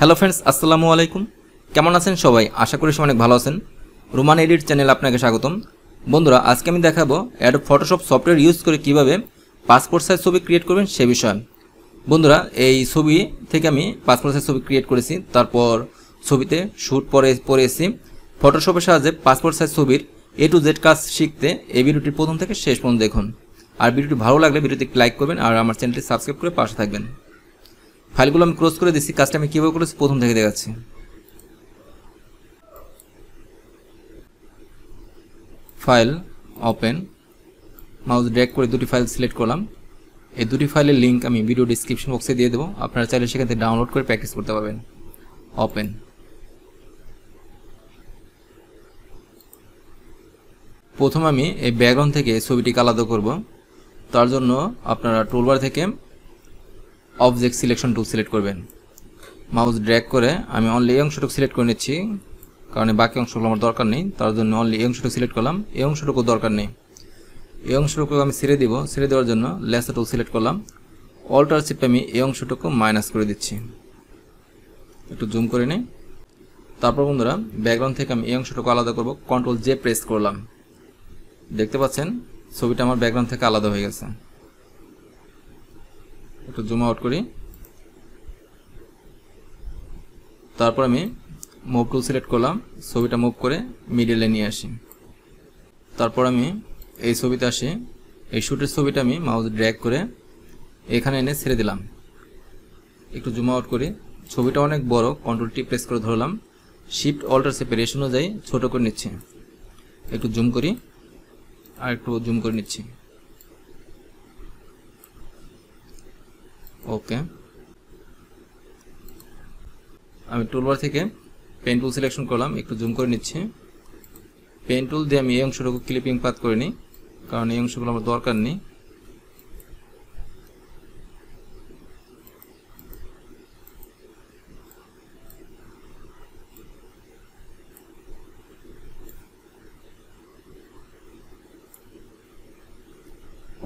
Hello friends, আসসালামু আলাইকুম। কেমন আছেন সবাই? আশা করি সবাই অনেক ভালো আছেন। রোমান এডিট চ্যানেলে আপনাকে স্বাগতম। বন্ধুরা, আজকে আমি দেখাবো অ্যাডোব ফটোশপ সফটওয়্যার ইউজ করে কিভাবে পাসপোর্ট সাইজ ছবি ক্রিয়েট করবেন সে বিষয়ে। বন্ধুরা, এই ছবি থেকে আমি পাসপোর্ট সাইজ ছবি ক্রিয়েট করেছি, তারপর ছবিতে শ্যুট পরেছি। ফটোশপের সাহায্যে পাসপোর্ট সাইজ ছবির A to Z কাজ শিখতে এই ভিডিওটি প্রথম থেকে শেষ পর্যন্ত দেখুন। আর ভিডিওটি ভালো লাগলে ভিডিওতে লাইক করবেন আর আমার চ্যানেলটি সাবস্ক্রাইব করে পাশে থাকবেন। ফাইলগুলো আমি ক্লোজ করে দিচ্ছি। কাজটা আমি কীভাবে করেছি প্রথম থেকে দেখাচ্ছি। ফাইল, ওপেন, মাউস ড্র্যাগ করে দুটি ফাইল সিলেক্ট করলাম। এই দুটি ফাইলের লিঙ্ক আমি ভিডিও ডিসক্রিপশন বক্সে দিয়ে দেবো, আপনারা চাইলে সেখান থেকে ডাউনলোড করে প্র্যাকটিস করতে পারবেন। ওপেন। প্রথম আমি এই ব্যাকগ্রাউন্ড থেকে ছবিটিকে আলাদা করব। তার জন্য আপনারা টুলবার থেকে অবজেক্ট সিলেকশন টুল সিলেক্ট করবেন। মাউস ড্র্যাগ করে আমি অনলি এই অংশটুকু সিলেক্ট করে নিচ্ছি, কারণ বাকি অংশগুলো আমার দরকার নেই। তার জন্য অনলি এই অংশটুকু সিলেক্ট করলাম। এই অংশটুকু দরকার নেই, এই অংশটুকু আমি ছেড়ে দিব। ছেড়ে দেওয়ার জন্য লেসার টুল সিলেক্ট করলাম। অল্টার চিপে আমি এই অংশটুকু মাইনাস করে দিচ্ছি। একটু জুম করে নিই। তারপর বন্ধুরা, ব্যাকগ্রাউন্ড থেকে আমি এই অংশটুকু আলাদা করব। কন্ট্রোল জে প্রেস করলাম। দেখতে পাচ্ছেন ছবিটা আমার ব্যাকগ্রাউন্ড থেকে আলাদা হয়ে গেছে। একটু জুম আউট করি। তারপর আমি মুভ টুল সিলেক্ট করলাম। ছবিটা মুভ করে মিডলে নিয়ে আসি। তারপর আমি এই ছবিতে আসি। এই শ্যুটের ছবিটা আমি মাউস ড্র্যাগ করে এখানে এনে ছেড়ে দিলাম। একটু জুম আউট করি। ছবিটা অনেক বড়, কন্ট্রোল টি প্রেস করে ধরলাম। শিফট অল্টার চেপে রেশ অনুযায়ী ছোট করে নিচ্ছি। একটু জুম করি আর একটু জুম করে নিচ্ছি। ওকে। আমি টুলবার থেকে পেন টুল সিলেকশন করলাম। একটু জুম করে নিচ্ছি। পেন টুল দিয়ে আমি এই অংশটুকু ক্লিপিং পাথ করে নিই, কারণ এই অংশগুলো আমার দরকার নেই।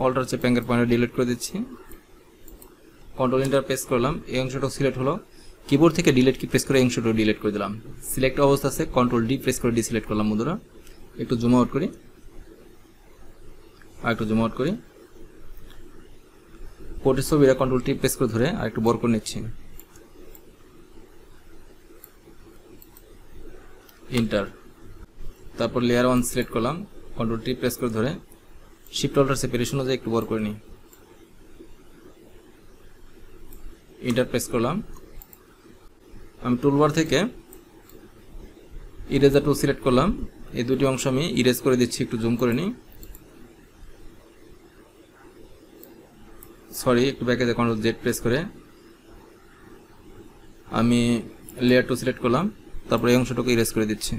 অল্টার চেপে অ্যাঙ্গেল পয়েন্টে ডিলিট করে দিচ্ছি। কন্ট্রোল এন্টার প্রেস করলাম। এই অংশটুকু সিলেক্ট হলো। কিবোর্ড থেকে ডিলিট কি প্রেস করে এই অংশটুকু ডিলিট করে দিলাম। সিলেক্ট অবস্থা আছে, কন্ট্রোল ডি প্রেস করে ডিসিলেক্ট করলাম। বন্ধুরা, একটু জুম আউট করি আর একটু জুম আউট করি। কোটের ছবিটা কন্ট্রোল টি প্রেস করে ধরে আর একটু বড় করে নিচ্ছি। এন্টার। তারপর লেয়ার 1 সিলেক্ট করলাম। কন্ট্রোল টি প্রেস করে ধরে শিফট অল্টার সেপারেশন অনুযায়ী একটু বড় করে নিই। এন্টার প্রেস করলাম। আমি টুলবার থেকে ইরেজার টুল সিলেক্ট করলাম। এই দুটি অংশ আমি ইরেজ করে দিচ্ছি। একটু জুম করে নিই। সরি, একটু ব্যাকে যে কন্ট্রোল জেড প্রেস করে আমি লেয়ার টু সিলেক্ট করলাম। তারপর এই অংশটুকু ইরেজ করে দিচ্ছি।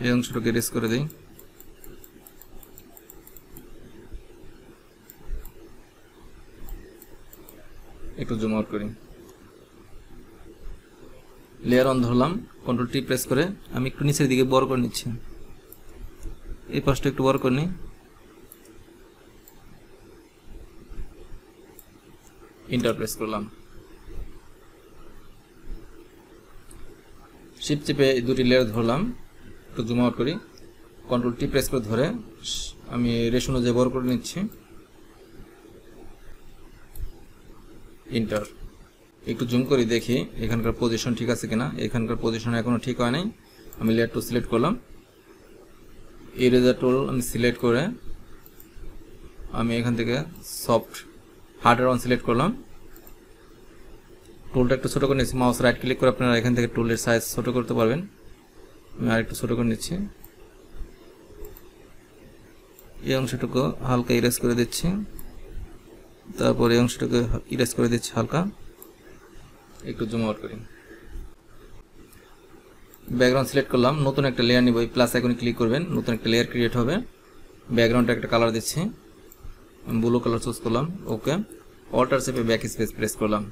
এই অংশটুকু ইরেজ করে দিই। একটু জুম আউট করি। লেয়ার অন ধরলাম। কন্ট্রোল টি প্রেস করে আমি একটু নিচের দিকে বড় করে নিচ্ছি। এই পাশটা একটু বড় করে নিই। এন্টার প্রেস করলাম। শিফট চেপে এই দুটি লেয়ার ধরলাম। একটু জুম আউট করি। কন্ট্রোল টি প্রেস করে ধরে আমি রেশ অনুযায়ী বড় করে নিচ্ছি। এন্টার। একটু জুম করি, দেখি এখানকার পজিশন ঠিক আছে কিনা। এখানকার পজিশন এখনো ঠিক হয় নাই। আমি লেয়ার টু সিলেক্ট করলাম। ইরেজার টুল আমি সিলেক্ট করে আমি এখান থেকে সফট হার্ডওয়্যার অন সিলেক্ট করলাম। টুলটা একটু ছোটো করে নিচ্ছি। মাউস রাইট ক্লিক করে আপনারা এখান থেকে টুলের সাইজ ছোটো করতে পারবেন। আমি আরেকটু ছোটো করে নিচ্ছি। এই অংশটুকু হালকা ইরেজ করে দিচ্ছি। তারপর এই অংশটুকু ইরেজ করে দিচ্ছি হালকা। একটু জুম আউট করি। ব্যাকগ্রাউন্ড সিলেক্ট করলাম। নতুন একটা লেয়ার নিব। এই প্লাস আইকনে ক্লিক করবেন, নতুন একটা লেয়ার ক্রিয়েট হবে। ব্যাকগ্রাউন্ডে একটা কালার দিচ্ছি। আমি ব্লু কালার চুজ করলাম। ওকে। অল্টার চেপে ব্যাক স্পেস প্রেস করলাম।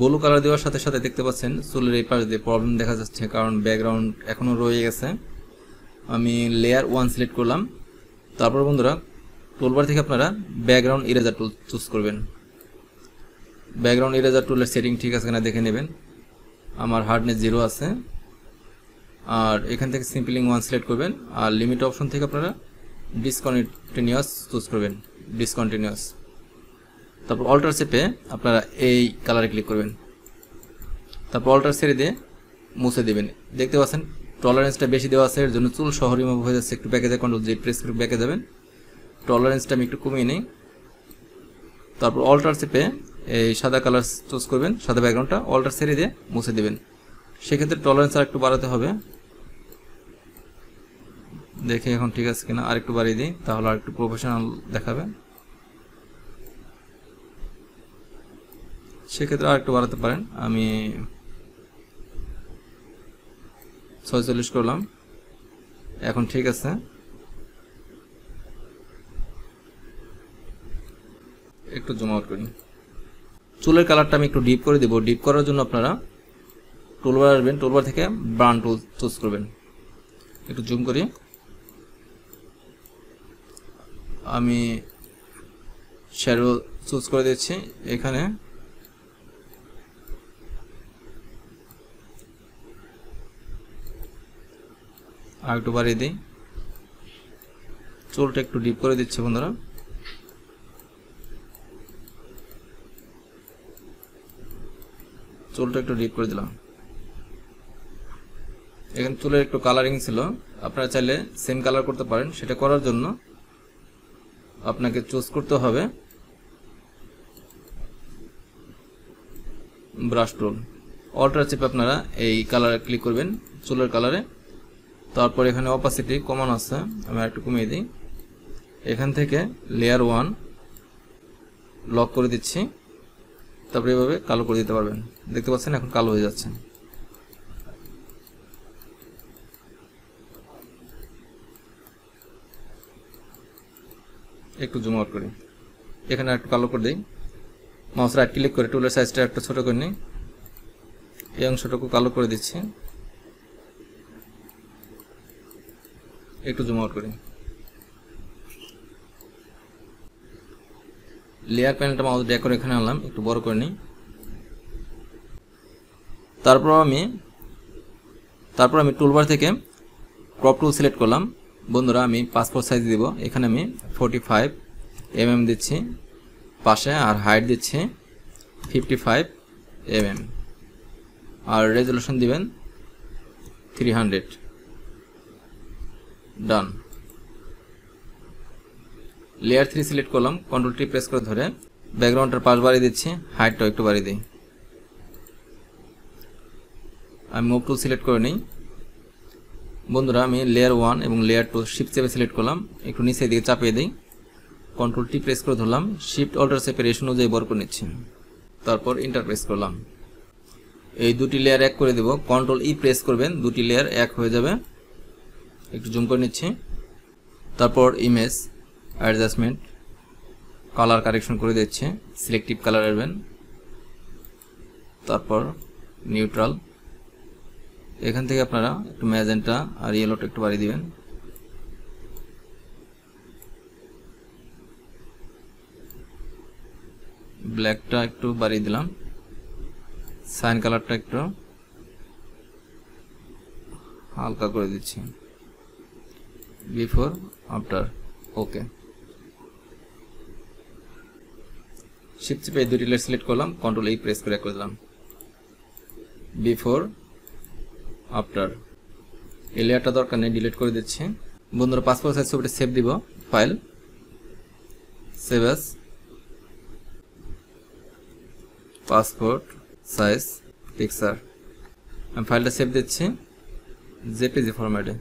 ব্লু কালার দেওয়ার সাথে সাথে দেখতে পাচ্ছেন চুলের এই পাশে প্রবলেম দেখা যাচ্ছে, কারণ ব্যাকগ্রাউন্ড এখনও রয়ে গেছে। আমি লেয়ার 1 সিলেক্ট করলাম। তারপর বন্ধুরা টুলবার থেকে আপনারা ব্যাকগ্রাউন্ড ইরেজার টুল চুজ করবেন। ব্যাকগ্রাউন্ড ইরেজার টুলের সেটিং ঠিক আছে কিনা দেখে নেবেন। আমার হার্ডনেস 0 আছে। আর এখান থেকে সিম্পলিং 1 সিলেক্ট করবেন। আর লিমিট অপশন থেকে আপনারা ডিসকন্টিনিউয়াস চুজ করবেন, ডিসকন্টিনিউয়াস। তারপর অল্টার চেপে আপনারা এই কালারে ক্লিক করবেন। তারপর অল্টার ছেড়ে দিয়ে মুছে দেবেন। দেখতে পাচ্ছেন টলারেন্সটা বেশি দেওয়া আছে, এর জন্য চুল সহ রিমুভ হয়ে যাচ্ছে। একটু ব্যাকে যায়, কন্ট্রোল জেড প্রেস করে ব্যাকে যাবেন। টলারেন্সটা আমি একটু কমিয়ে নিই। তারপর অল্টার চেপে এই সাদা কালার চুজ করবেন, সাদা ব্যাকগ্রাউন্ডটা অল্টার ছেড়ে দিয়ে মুছে দেবেন। সেক্ষেত্রে টলারেন্স আর একটু বাড়াতে হবে। দেখে এখন ঠিক আছে কিনা, আর একটু বাড়িয়ে দিই, তাহলে আর একটু প্রফেশনাল দেখাবে। সেক্ষেত্রে আর একটু বাড়াতে পারেন। আমি 46 করলাম, এখন ঠিক আছে। একটু জুম আউট করি। চুলের কালারটা আমি একটু ডিপ করে দেব। ডিপ করার জন্য আপনারা টুলবার আসবেন, টুলবার থেকে ব্রাউন টুল চুজ করবেন। একটু জুম করি। আমি শ্যাডো চুজ করে দিচ্ছি। এখানে আর একটু বাড়িয়ে দিই। চুলটা একটু ডিপ করে দিচ্ছি বন্ধুরা। চুলটা একটু ডিপ করে দিলাম। এখানে চুলের একটু কালারিং ছিল, আপনারা চাইলে সেম কালার করতে পারেন। সেটা করার জন্য আপনাকে চুজ করতে হবে ব্রাশ টুল। অল্টার চেপে আপনারা এই কালারে ক্লিক করবেন, চুলের কালারে। তারপর এখানে অপাসিটি কমানো আছে, আমি একটু কমিয়ে দিই। এখান থেকে লেয়ার 1 লক করে দিচ্ছি। তারপরে এভাবে কালো করে দিতে পারবেন। দেখতে পাচ্ছেন এখন কালো হয়ে যাচ্ছে। একটু জুম আউট করি। এখানে একটু কালো করে দিই। মাউস রাইট ক্লিক করে টুলের সাইজটা একটু ছোট করে নিই। এই অংশটুকু কালো করে দিচ্ছি। একটু জুম আউট করি। লেয়ার প্যানেলটা মাউস ড্র্যাগ করে এখানে আনলাম, একটু বড় করে নিই। তারপর আমি টুলবার থেকে ক্রপ টুল সিলেক্ট করলাম। বন্ধুরা আমি পাসপোর্ট সাইজ দিব। এখানে আমি 45 mm দিচ্ছি পাশে, আর হাইট দিচ্ছি 55 mm, আর রেজলিউশন দিবেন 300। ডান। লেয়ার 3 সিলেক্ট করলাম, কন্ট্রোল টি প্রেস করে ধরে ব্যাকগ্রাউন্ডের পাশ বাড়িয়ে দিচ্ছি, হাইটটা একটু বাড়িয়ে দিই। আমি মুভ টুল সিলেক্ট করে নিই। বন্ধুরা আমি লেয়ার 1 এবং লেয়ার 2 শিফট চেপে সিলেক্ট করলাম, একটু নিচে দিকে চাপিয়ে দিই। কন্ট্রোল টি প্রেস করে ধরলাম, শিফট অল্টার চেপে রেশন অনুযায়ী বড় করে নিচ্ছি। তারপর ইন্টার প্রেস করলাম। এই দুটি লেয়ার এক করে দেব। কন্ট্রোল ই প্রেস করবেন, দুটি লেয়ার এক হয়ে যাবে। একটু জুম করে নিচ্ছি। তারপর ইমেজ অ্যাডজাস্টমেন্ট, কালার কারেকশন করে দিচ্ছি, সিলেক্টিভ কালার আসবেন। তারপর নিউট্রাল, এখান থেকে আপনারা একটু ম্যাজেন্টা আর ইয়েলোটা একটু বাড়িয়ে দিবেন। ব্ল্যাকটা একটু বাড়িয়ে দিলাম। সাইন কালারটা একটু হালকা করে দিচ্ছি। বিফোর আফটার, ওকে। শিফট চেপে এই দুটি লেয়ার সিলেক্ট করলাম, কন্ট্রোল ই প্রেস করে দিলাম। বিফোর আফটার, এই লেয়ারটা দরকার নেই, ডিলিট করে দিচ্ছি। বন্ধুরা পাসপোর্ট সাইজ ছবিটা সেভ দিব। File, save as, passport size picture. আমি ফাইলটা সেভ দিচ্ছি জেপিজি ফরম্যাটে।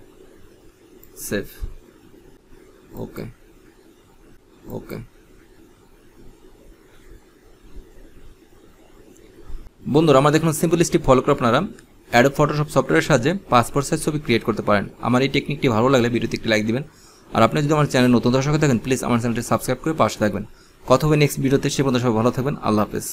সেভ, ওকে ওকে। বন্ধুরা আমার দেখুন সিম্পল স্টেপ ফলো করে আপনারা অ্যাডোব ফটোশপ সফটওয়্যারের সাহায্যে পাসপোর্ট সাইজ ছবি ক্রিয়েট করতে পারেন। আমার এই টেকনিকটি ভালো লাগলে ভিডিওতে একটি লাইক দিবেন। আর আপনি যদি আমার চ্যানেল নতুন দর্শক থাকেন প্লিজ আমার চ্যানেলটি সাবস্ক্রাইব করে পাশে থাকবেন। কথা হবে নেক্সট ভিডিওতে। সে পর্যন্ত সবাই ভালো থাকবেন। আল্লাহ হাফেজ।